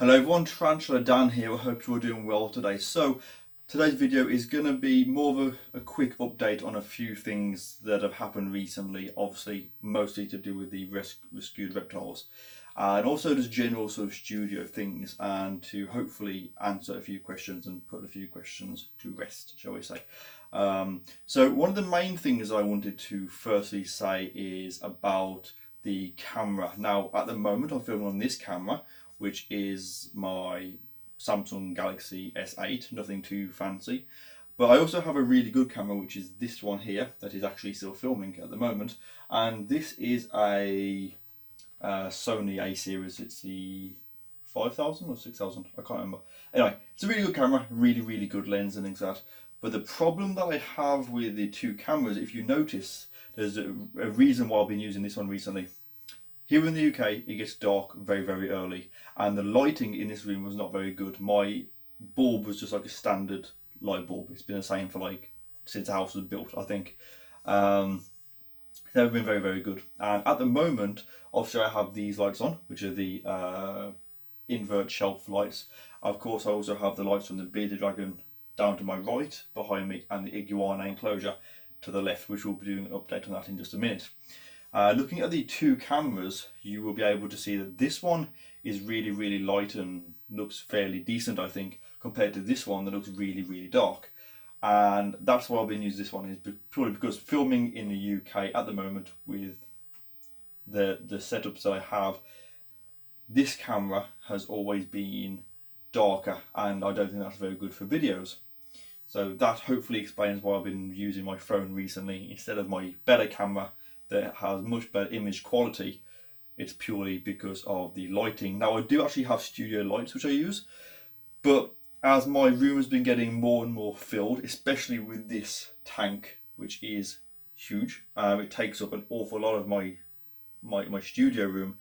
Hello everyone, TarantulaDan here. I hope you're doing well today. So today's video is going to be more of a quick update on a few things that have happened recently, obviously mostly to do with the rescued reptiles, and also just general sort of studio things, and to hopefully answer a few questions and put a few questions to rest, shall we say. So one of the main things I wanted to firstly say is about the camera. Now at the moment I'm filming on this camera, which is my Samsung Galaxy S8, nothing too fancy. But I also have a really good camera, which is this one here, that is actually still filming at the moment. And this is a Sony A series. It's the 5000 or 6000, I can't remember. Anyway, it's a really good camera, really good lens and things like that. But the problem that I have with the two cameras, if you notice, there's a reason why I've been using this one recently. Here in the UK, it gets dark very early, and the lighting in this room was not very good. My bulb was just like a standard light bulb. It's been the same for like since the house was built, I think. It's never been very good. And at the moment, obviously I have these lights on, which are the invert shelf lights. Of course, I also have the lights from the bearded dragon down to my right behind me, and the iguana enclosure to the left, which we'll be doing an update on that in just a minute. Looking at the two cameras, you will be able to see that this one is really light and looks fairly decent, I think, compared to this one that looks really dark. And that's why I've been using this one, is purely because filming in the UK at the moment with the setups that I have, this camera has always been darker, and I don't think that's very good for videos. So that hopefully explains why I've been using my phone recently instead of my better camera that has much better image quality. It's purely because of the lighting. Now I do actually have studio lights which I use, but as my room has been getting more and more filled, especially with this tank, which is huge, it takes up an awful lot of my studio room.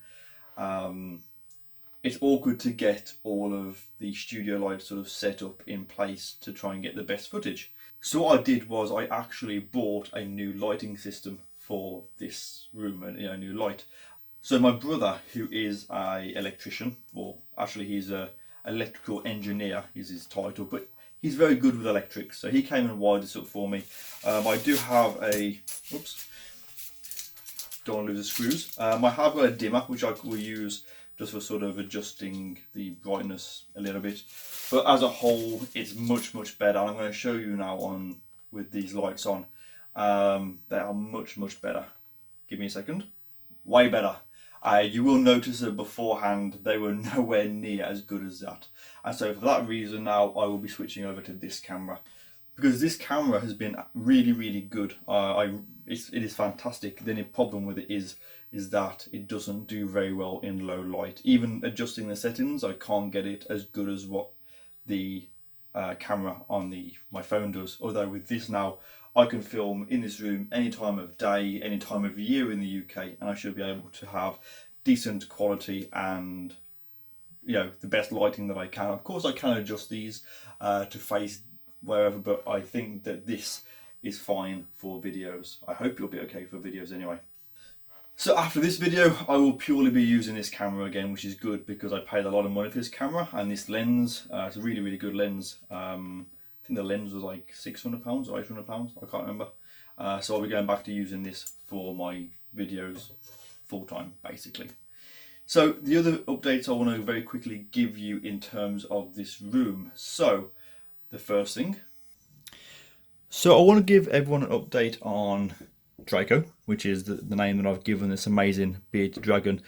It's awkward to get all of the studio lights sort of set up in place to try and get the best footage. So what I did was I actually bought a new lighting system for this room, and a new light. So my brother, who is a electrician, or actually he's a electrical engineer is his title, but he's very good with electrics, so he came and wired this up for me. I do have a, oops, don't want to lose the screws. I have got a dimmer which I will use just for sort of adjusting the brightness a little bit, but as a whole it's much better. I'm going to show you now on with these lights on. They are much better. Give me a second. Way better. You will notice that beforehand they were nowhere near as good as that, and so for that reason now I will be switching over to this camera, because this camera has been really good. It is fantastic. The only problem with it is that it doesn't do very well in low light. Even adjusting the settings, I can't get it as good as what the camera on my phone does. Although with this now, I can film in this room any time of day, any time of year in the UK, and I should be able to have decent quality and the best lighting that I can. Of course I can adjust these to face wherever, but I think that this is fine for videos. I hope you'll be okay for videos anyway. So after this video I will purely be using this camera again, which is good because I paid a lot of money for this camera and this lens. It's a really good lens. I think the lens was like £600 or £800, I can't remember. So I'll be going back to using this for my videos full time, basically. So the other updates I want to very quickly give you in terms of this room. So the first thing. So I want to give everyone an update on Draco, which is the name that I've given this amazing bearded dragon.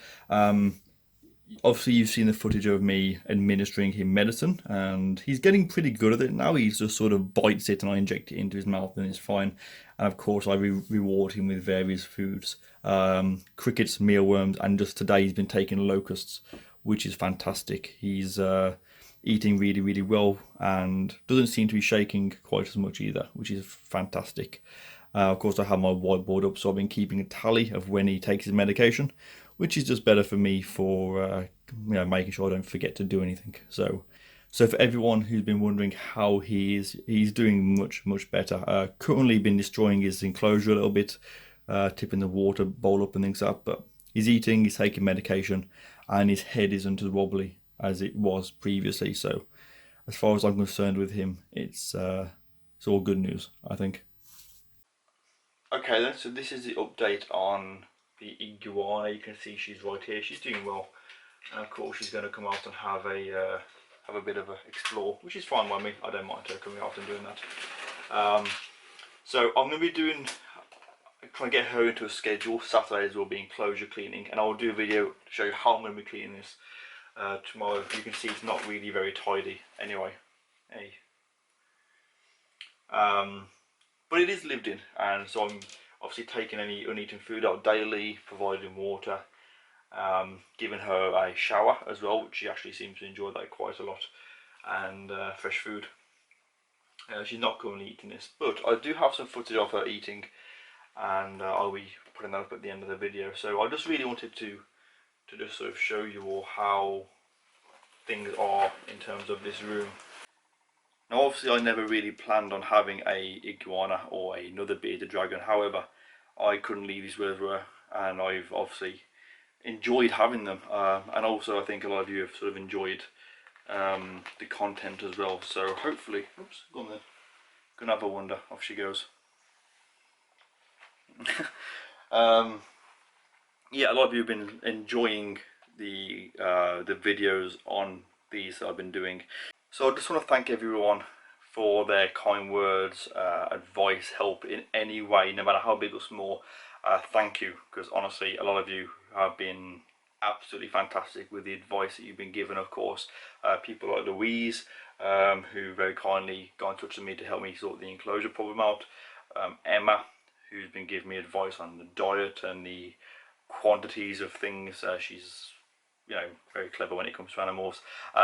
Obviously you've seen the footage of me administering him medicine, and he's getting pretty good at it now. He just sort of bites it and I inject it into his mouth and it's fine. And of course I reward him with various foods, crickets, mealworms, and just today he's been taking locusts, which is fantastic. He's eating really well and doesn't seem to be shaking quite as much either, which is fantastic. Of course I have my whiteboard up, so I've been keeping a tally of when he takes his medication, which is just better for me for making sure I don't forget to do anything. So for everyone who's been wondering how he's doing much better. Currently been destroying his enclosure a little bit, tipping the water bowl up and things like that, but he's eating, he's taking medication, and his head isn't as wobbly as it was previously. So as far as I'm concerned with him, it's all good news, I think. Okay then, so this is the update on the iguana. You can see she's right here. She's doing well, and of course she's going to come out and have a bit of a explore, which is fine by me. I don't mind her coming out and doing that. So I'm going to be trying to get her into a schedule. Saturdays will be enclosure cleaning, and I will do a video to show you how I'm going to be cleaning this tomorrow. You can see it's not really very tidy anyway. Hey. But it is lived in, and so I'm obviously taking any uneaten food out daily, providing water, giving her a shower as well, which she actually seems to enjoy that quite a lot, and fresh food. She's not currently eating this, but I do have some footage of her eating, and I'll be putting that up at the end of the video. So I just really wanted to just sort of show you all how things are in terms of this room. Now obviously I never really planned on having a iguana or another bearded dragon, however I couldn't leave these where they were, and I've obviously enjoyed having them, and also I think a lot of you have sort of enjoyed the content as well, so hopefully, oops, go on then, gonna have a wonder, off she goes. Yeah, a lot of you have been enjoying the videos on these that I've been doing. So I just want to thank everyone for their kind words, advice, help in any way, no matter how big or small. Thank you, because honestly a lot of you have been absolutely fantastic with the advice that you've been given. Of course, people like Louise, who very kindly got in touch with me to help me sort the enclosure problem out. Emma, who's been giving me advice on the diet and the quantities of things. She's, you know, very clever when it comes to animals.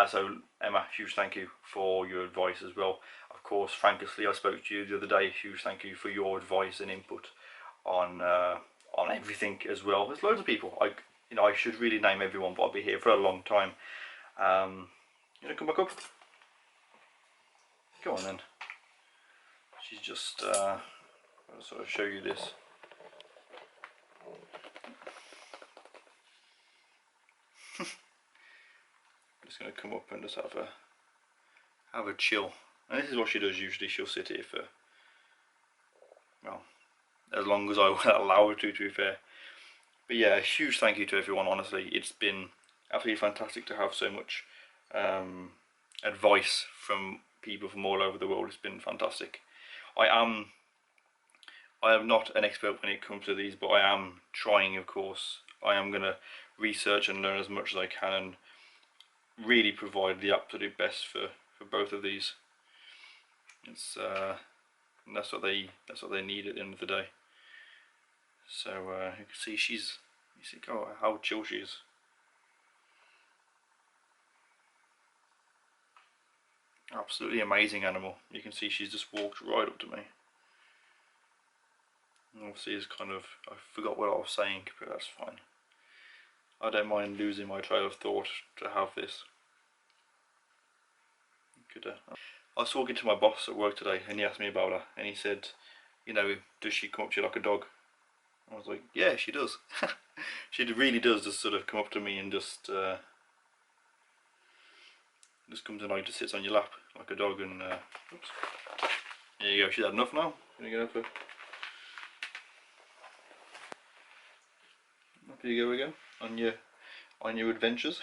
So Emma, huge thank you for your advice as well. Of course, Franklessly, I spoke to you the other day. Huge thank you for your advice and input on everything as well. There's loads of people. I should really name everyone, but I'll be here for a long time. You know, come back up. Go on then. She's just I'll sort of show you this. I'm just going to come up and just have a chill. And this is what she does usually. She'll sit here for, well, as long as I will allow her to be fair. But yeah, a huge thank you to everyone. Honestly, it's been absolutely fantastic to have so much advice from people from all over the world. It's been fantastic. I am not an expert when it comes to these, but I am trying, of course. I am going to research and learn as much as I can and really provide the absolute best for both of these. It's that's what they need at the end of the day. So you can see you see how chill she is. Absolutely amazing animal. You can see she's just walked right up to me. And obviously it's kind of, I forgot what I was saying, but that's fine. I don't mind losing my trail of thought to have this. I was talking to my boss at work today, and he asked me about her, and he said, you know, does she come up to you like a dog? I was like, yeah, she does. She really does just sort of come up to me and just comes and like just sits on your lap like a dog, and oops. There you go, she's had enough now. Gonna go for, up you go again on your adventures.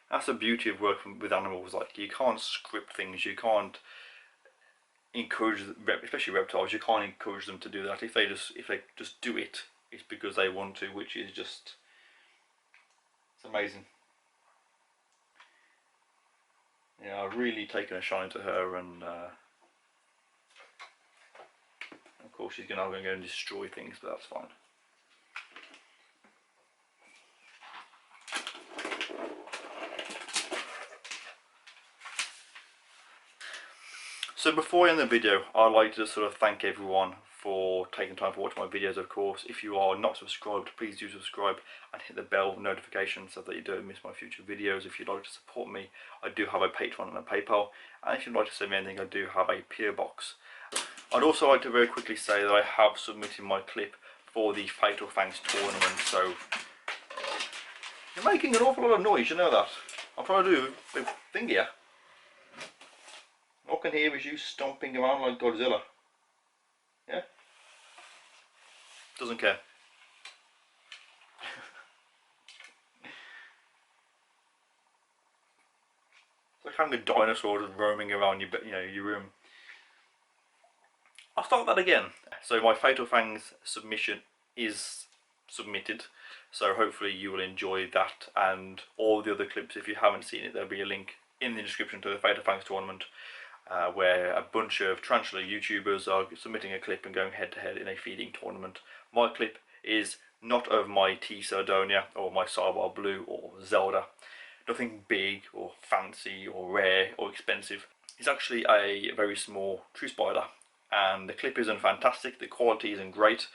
That's the beauty of working with animals. Like, you can't script things, you can't encourage, especially reptiles, you can't encourage them to do that. If they just do it, it's because they want to, which is just, it's amazing. Yeah, I've really taken a shine to her, and of course she's going to go and destroy things, but that's fine. So before I end the video, I'd like to sort of thank everyone for taking time to watch my videos, of course. If you are not subscribed, please do subscribe and hit the bell notification so that you don't miss my future videos. If you'd like to support me, I do have a Patreon and a PayPal, and if you'd like to send me anything, I do have a PO box. I'd also like to very quickly say that I have submitted my clip for the FatalFangs tournament, so you're making an awful lot of noise, you know that. I'm trying to do a thing here. All I can hear is you stomping around like Godzilla. Yeah? Doesn't care. It's like having a dinosaur just roaming around your room. I'll start that again. So my FatalFangs submission is submitted, so hopefully you will enjoy that and all the other clips. If you haven't seen it, there'll be a link in the description to the FatalFangs tournament, where a bunch of tarantula YouTubers are submitting a clip and going head to head in a feeding tournament. My clip is not of my T. Sardonia or my Sarwar Blue or Zelda. Nothing big or fancy or rare or expensive. It's actually a very small true spider, and the clip isn't fantastic, the quality isn't great,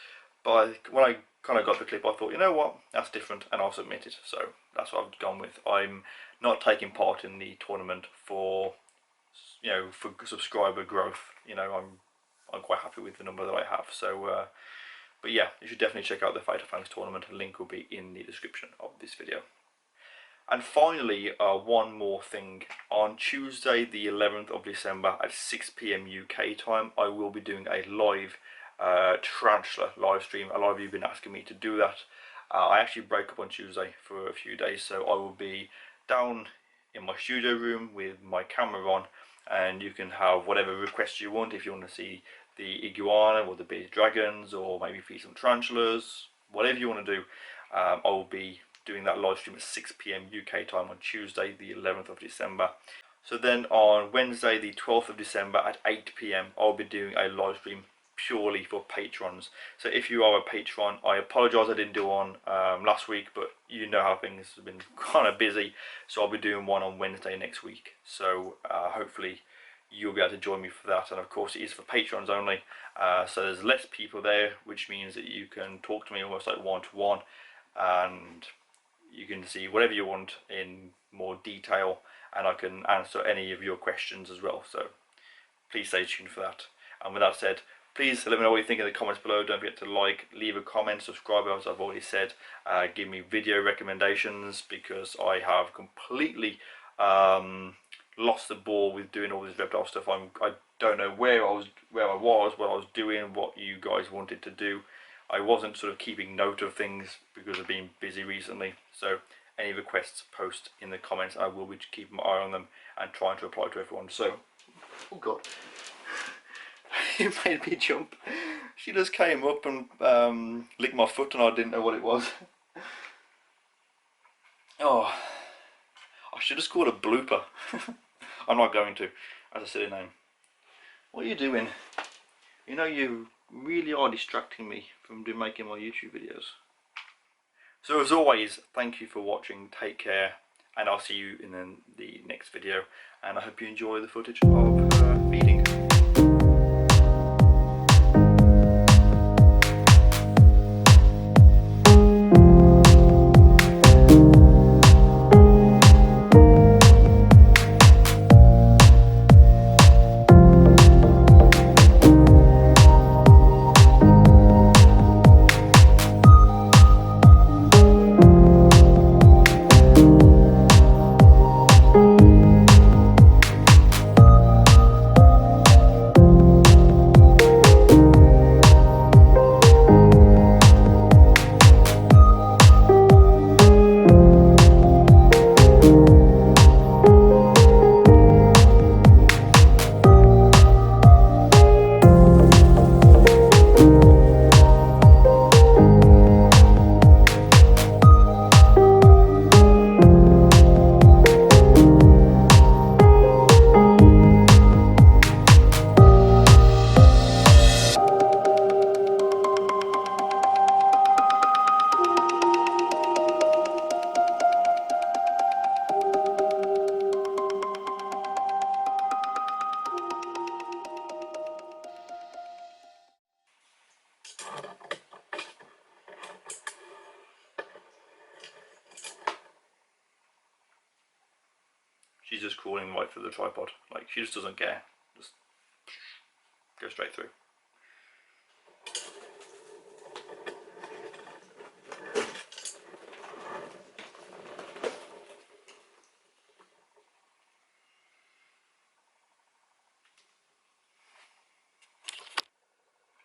but when I kind of got the clip I thought, you know what, that's different, and I'll submit it. So that's what I've gone with. I'm not taking part in the tournament for subscriber growth. I'm quite happy with the number that I have. So but yeah, you should definitely check out the FatalFangs tournament. The link will be in the description of this video. And finally, one more thing. On Tuesday the 11th of December at 6 PM UK time, I will be doing a live tarantula live stream. A lot of you have been asking me to do that. I actually break up on Tuesday for a few days, so I will be down in my studio room with my camera on, and you can have whatever requests you want. If you want to see the iguana or the bearded dragons, or maybe feed some tarantulas, whatever you want to do, I will be doing that live stream at 6 PM UK time on Tuesday the 11th of December. So then on Wednesday the 12th of December at 8 PM I'll be doing a live stream purely for patrons. So if you are a patron, I apologise I didn't do one last week, but you know how things have been kind of busy, so I'll be doing one on Wednesday next week. So hopefully you'll be able to join me for that, and of course it is for patrons only, so there's less people there, which means that you can talk to me almost like one-to-one, and you can see whatever you want in more detail, and I can answer any of your questions as well. So please stay tuned for that. And with that said, please let me know what you think in the comments below. Don't forget to like, leave a comment, subscribe as I've already said. Give me video recommendations, because I have completely lost the ball with doing all this reptile stuff. I don't know where I was, what I was doing, what you guys wanted to do. I wasn't sort of keeping note of things because I've been busy recently. So any requests, post in the comments. I will be keeping my eye on them and trying to reply to everyone. So, oh god, it made me jump. She just came up and licked my foot, and I didn't know what it was. Oh, I should have scored a blooper. I'm not going to, as a silly name. What are you doing? You know, you really are distracting me from making my YouTube videos. So as always, thank you for watching, take care, and I'll see you in the next video, and I hope you enjoy the footage of feeding. just crawling right through the tripod. Like, she just doesn't care. Just go straight through.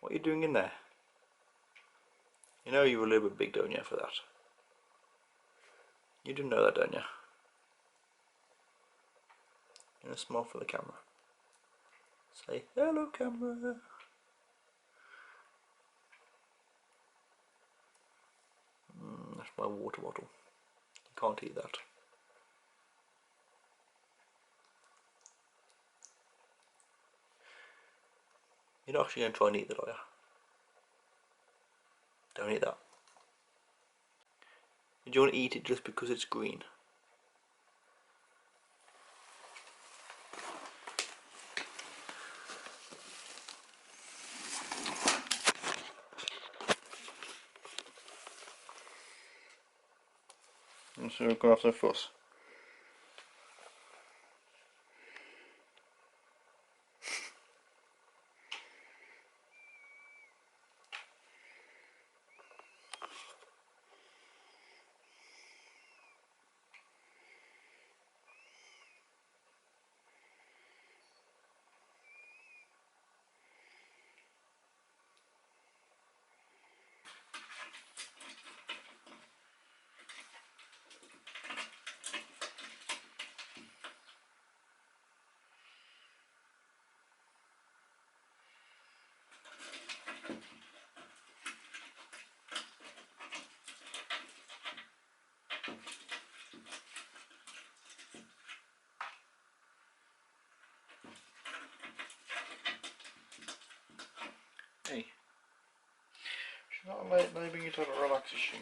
What are you doing in there? You know you were a little bit big, don't you, for that? You do know that, don't you? You're gonna smile for the camera. Say, hello, camera. That's my water bottle. You can't eat that. You're not actually going to try and eat that, are you? Don't eat that. Do you want to eat it just because it's green? And so we're going to have some fuss. Hey, she's not enabling you to have a relaxation.